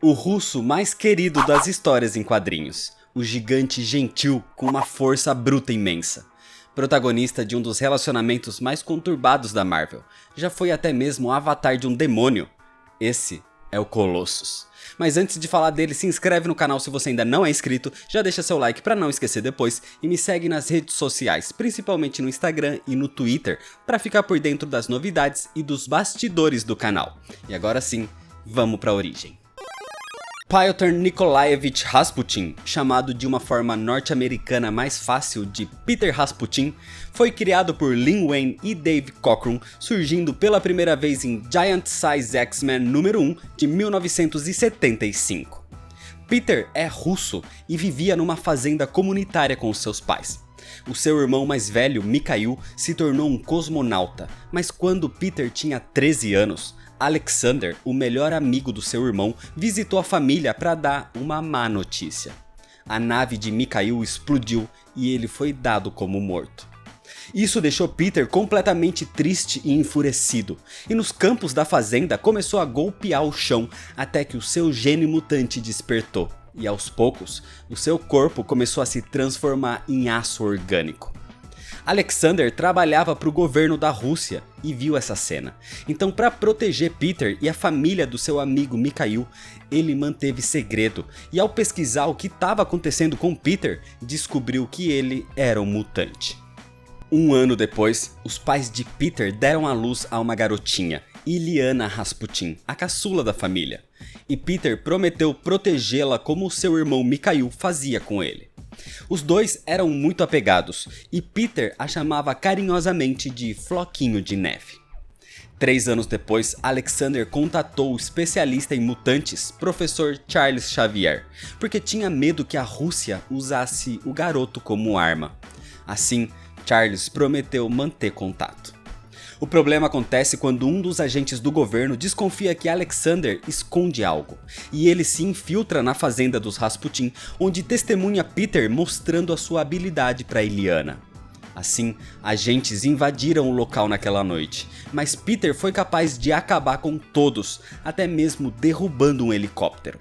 O russo mais querido das histórias em quadrinhos. O gigante gentil com uma força bruta imensa. Protagonista de um dos relacionamentos mais conturbados da Marvel. Já foi até mesmo o avatar de um demônio. Esse é o Colossus. Mas antes de falar dele, se inscreve no canal se você ainda não é inscrito, já deixa seu like pra não esquecer depois e me segue nas redes sociais, principalmente no Instagram e no Twitter, pra ficar por dentro das novidades e dos bastidores do canal. E agora sim, vamos pra origem. Pyotr Nikolaevich Rasputin, chamado de uma forma norte-americana mais fácil de Peter Rasputin, foi criado por Len Wein e Dave Cockrum, surgindo pela primeira vez em Giant Size X-Men número 1 de 1975. Peter é russo e vivia numa fazenda comunitária com seus pais. O seu irmão mais velho, Mikhail, se tornou um cosmonauta, mas quando Peter tinha 13 anos, Alexander, o melhor amigo do seu irmão, visitou a família para dar uma má notícia. A nave de Mikhail explodiu e ele foi dado como morto. Isso deixou Peter completamente triste e enfurecido, e nos campos da fazenda começou a golpear o chão até que o seu gene mutante despertou, e aos poucos, o seu corpo começou a se transformar em aço orgânico. Alexander trabalhava para o governo da Rússia e viu essa cena. Então, para proteger Peter e a família do seu amigo Mikhail, ele manteve segredo e ao pesquisar o que estava acontecendo com Peter, descobriu que ele era um mutante. Um ano depois, os pais de Peter deram à luz a uma garotinha, Illyana Rasputin, a caçula da família. E Peter prometeu protegê-la como o seu irmão Mikhail fazia com ele. Os dois eram muito apegados e Peter a chamava carinhosamente de Floquinho de Neve. 3 anos depois, Alexander contatou o especialista em mutantes, professor Charles Xavier, porque tinha medo que a Rússia usasse o garoto como arma. Assim, Charles prometeu manter contato. O problema acontece quando um dos agentes do governo desconfia que Alexander esconde algo, e ele se infiltra na fazenda dos Rasputin, onde testemunha Peter mostrando a sua habilidade para Illyana. Assim, agentes invadiram o local naquela noite, mas Peter foi capaz de acabar com todos, até mesmo derrubando um helicóptero.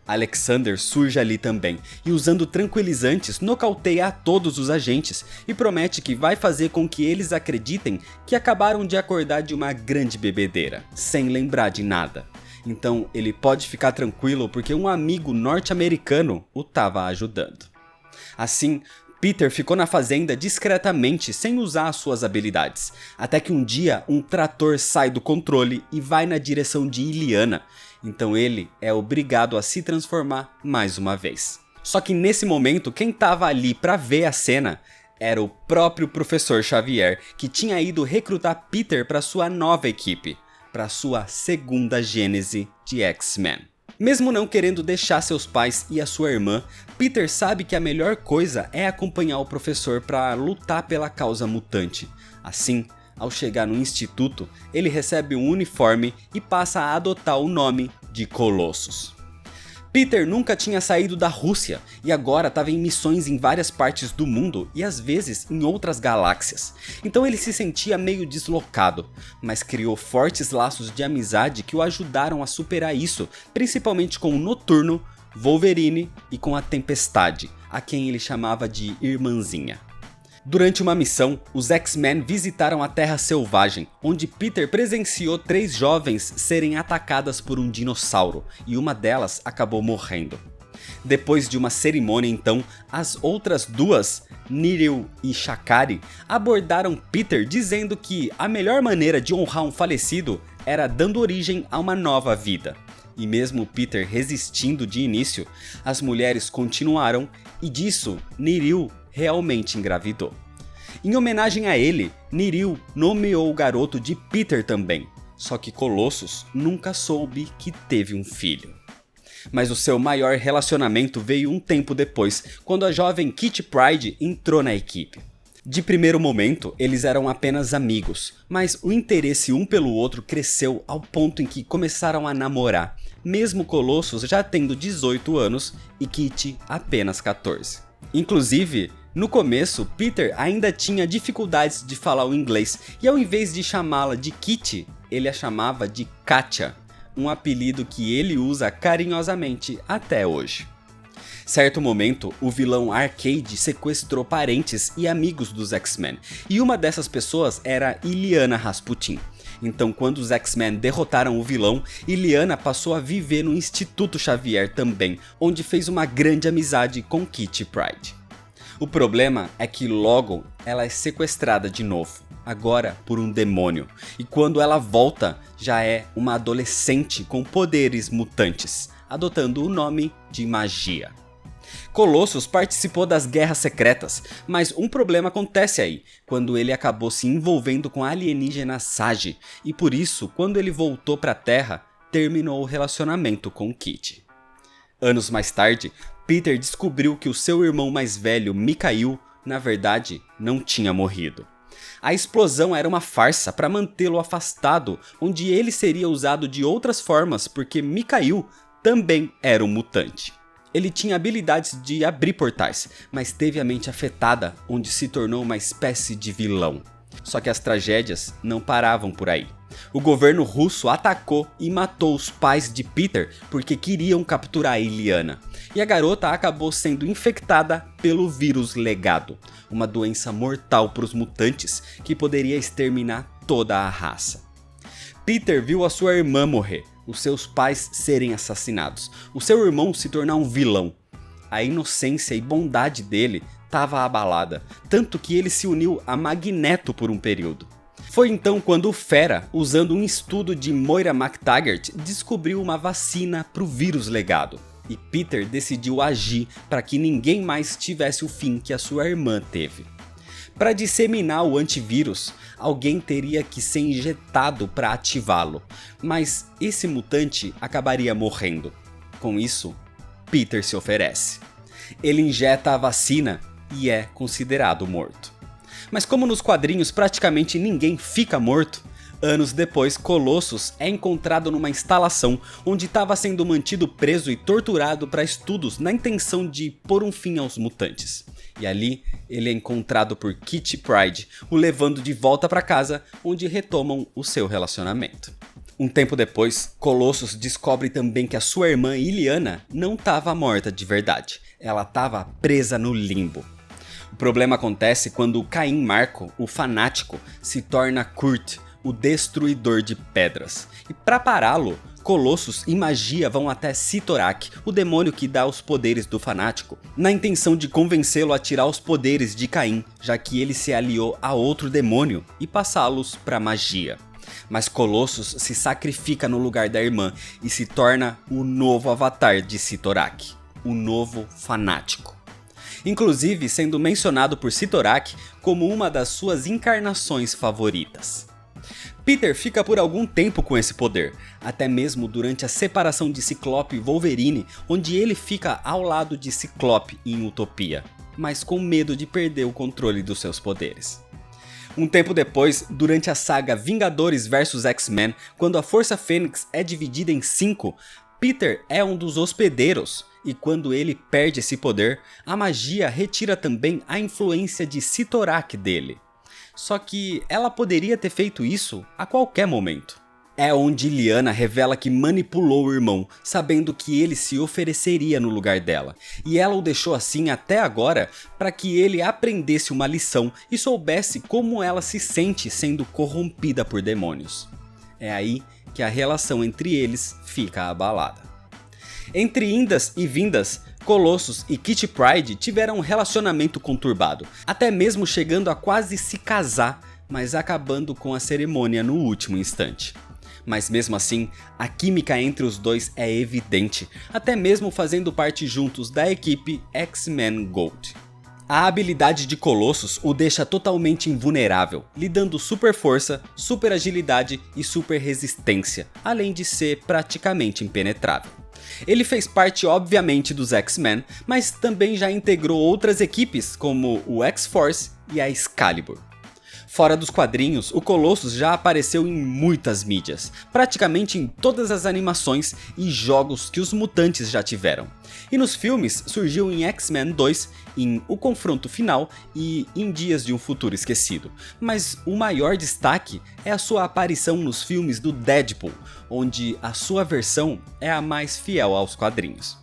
Alexander surge ali também, e usando tranquilizantes nocauteia a todos os agentes e promete que vai fazer com que eles acreditem que acabaram de acordar de uma grande bebedeira, sem lembrar de nada. Então ele pode ficar tranquilo porque um amigo norte-americano o estava ajudando. Assim, Peter ficou na fazenda discretamente sem usar as suas habilidades, até que um dia um trator sai do controle e vai na direção de Illyana, então ele é obrigado a se transformar mais uma vez. Só que nesse momento quem estava ali para ver a cena era o próprio professor Xavier, que tinha ido recrutar Peter para sua nova equipe, para sua segunda gênese de X-Men. Mesmo não querendo deixar seus pais e a sua irmã, Peter sabe que a melhor coisa é acompanhar o professor para lutar pela causa mutante. Assim, ao chegar no instituto, ele recebe um uniforme e passa a adotar o nome de Colossus. Peter nunca tinha saído da Rússia e agora estava em missões em várias partes do mundo e às vezes em outras galáxias. Então ele se sentia meio deslocado, mas criou fortes laços de amizade que o ajudaram a superar isso, principalmente com o Noturno, Wolverine e com a Tempestade, a quem ele chamava de irmãzinha. Durante uma missão, os X-Men visitaram a Terra Selvagem, onde Peter presenciou 3 jovens serem atacadas por um dinossauro, e uma delas acabou morrendo. Depois de uma cerimônia então, as outras duas, Niril e Shakari, abordaram Peter dizendo que a melhor maneira de honrar um falecido era dando origem a uma nova vida. E mesmo Peter resistindo de início, as mulheres continuaram e disso Niril realmente engravidou. Em homenagem a ele, Niril nomeou o garoto de Peter também, só que Colossus nunca soube que teve um filho. Mas o seu maior relacionamento veio um tempo depois, quando a jovem Kitty Pryde entrou na equipe. De primeiro momento, eles eram apenas amigos, mas o interesse um pelo outro cresceu ao ponto em que começaram a namorar, mesmo Colossus já tendo 18 anos e Kitty apenas 14. Inclusive, no começo, Peter ainda tinha dificuldades de falar o inglês, e ao invés de chamá-la de Kitty, ele a chamava de Katia, um apelido que ele usa carinhosamente até hoje. Certo momento, o vilão Arcade sequestrou parentes e amigos dos X-Men, e uma dessas pessoas era Illyana Rasputin. Então, quando os X-Men derrotaram o vilão, Illyana passou a viver no Instituto Xavier também, onde fez uma grande amizade com Kitty Pryde. O problema é que logo ela é sequestrada de novo, agora por um demônio, e quando ela volta já é uma adolescente com poderes mutantes, adotando o nome de Magia. Colossus participou das Guerras Secretas, mas um problema acontece aí, quando ele acabou se envolvendo com a alienígena Sage, e por isso, quando ele voltou para a Terra, terminou o relacionamento com Kitty. Anos mais tarde, Peter descobriu que o seu irmão mais velho, Mikhail, na verdade, não tinha morrido. A explosão era uma farsa para mantê-lo afastado, onde ele seria usado de outras formas porque Mikhail também era um mutante. Ele tinha habilidades de abrir portais, mas teve a mente afetada, onde se tornou uma espécie de vilão. Só que as tragédias não paravam por aí. O governo russo atacou e matou os pais de Peter porque queriam capturar a Illyana. E a garota acabou sendo infectada pelo vírus legado, uma doença mortal para os mutantes que poderia exterminar toda a raça. Peter viu a sua irmã morrer, os seus pais serem assassinados, o seu irmão se tornar um vilão. A inocência e bondade dele estava abalada, tanto que ele se uniu a Magneto por um período. Foi então quando o Fera, usando um estudo de Moira MacTaggert, descobriu uma vacina para o vírus legado. E Peter decidiu agir para que ninguém mais tivesse o fim que a sua irmã teve. Para disseminar o antivírus, alguém teria que ser injetado para ativá-lo, mas esse mutante acabaria morrendo. Com isso, Peter se oferece. Ele injeta a vacina e é considerado morto. Mas como nos quadrinhos praticamente ninguém fica morto, anos depois Colossus é encontrado numa instalação onde estava sendo mantido preso e torturado para estudos na intenção de pôr um fim aos mutantes. E ali ele é encontrado por Kitty Pryde, o levando de volta para casa, onde retomam o seu relacionamento. Um tempo depois, Colossus descobre também que a sua irmã Illyana não estava morta de verdade, ela estava presa no limbo. O problema acontece quando Caim Marko, o fanático, se torna Kurt, o destruidor de pedras. E para pará-lo, Colossus e Magia vão até Cyttorak, o demônio que dá os poderes do fanático, na intenção de convencê-lo a tirar os poderes de Caim, já que ele se aliou a outro demônio, e passá-los para Magia. Mas Colossus se sacrifica no lugar da irmã e se torna o novo avatar de Cyttorak, o novo fanático. Inclusive sendo mencionado por Cyttorak como uma das suas encarnações favoritas. Peter fica por algum tempo com esse poder, até mesmo durante a separação de Ciclope e Wolverine, onde ele fica ao lado de Ciclope em Utopia, mas com medo de perder o controle dos seus poderes. Um tempo depois, durante a saga Vingadores vs X-Men, quando a Força Fênix é dividida em 5, Peter é um dos hospedeiros, e quando ele perde esse poder, a Magia retira também a influência de Cyttorak dele. Só que ela poderia ter feito isso a qualquer momento. É onde Illyana revela que manipulou o irmão, sabendo que ele se ofereceria no lugar dela, e ela o deixou assim até agora para que ele aprendesse uma lição e soubesse como ela se sente sendo corrompida por demônios. É aí que a relação entre eles fica abalada. Entre indas e vindas, Colossus e Kitty Pryde tiveram um relacionamento conturbado, até mesmo chegando a quase se casar, mas acabando com a cerimônia no último instante. Mas mesmo assim, a química entre os dois é evidente, até mesmo fazendo parte juntos da equipe X-Men Gold. A habilidade de Colossus o deixa totalmente invulnerável, lhe dando super força, super agilidade e super resistência, além de ser praticamente impenetrável. Ele fez parte obviamente dos X-Men, mas também já integrou outras equipes como o X-Force e a Excalibur. Fora dos quadrinhos, o Colossus já apareceu em muitas mídias, praticamente em todas as animações e jogos que os mutantes já tiveram. E nos filmes surgiu em X-Men 2, em O Confronto Final e em Dias de um Futuro Esquecido. Mas o maior destaque é a sua aparição nos filmes do Deadpool, onde a sua versão é a mais fiel aos quadrinhos.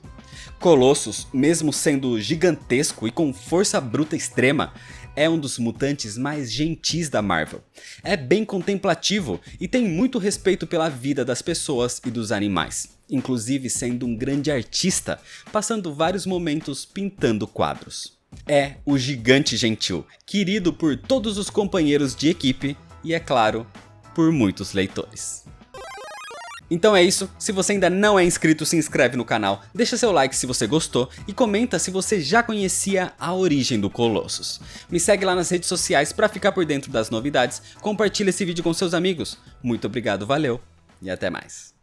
Colossus, mesmo sendo gigantesco e com força bruta extrema, é um dos mutantes mais gentis da Marvel. É bem contemplativo e tem muito respeito pela vida das pessoas e dos animais, inclusive sendo um grande artista, passando vários momentos pintando quadros. É o gigante gentil, querido por todos os companheiros de equipe e, é claro, por muitos leitores. Então é isso, se você ainda não é inscrito, se inscreve no canal, deixa seu like se você gostou e comenta se você já conhecia a origem do Colossus. Me segue lá nas redes sociais para ficar por dentro das novidades, compartilha esse vídeo com seus amigos. Muito obrigado, valeu e até mais.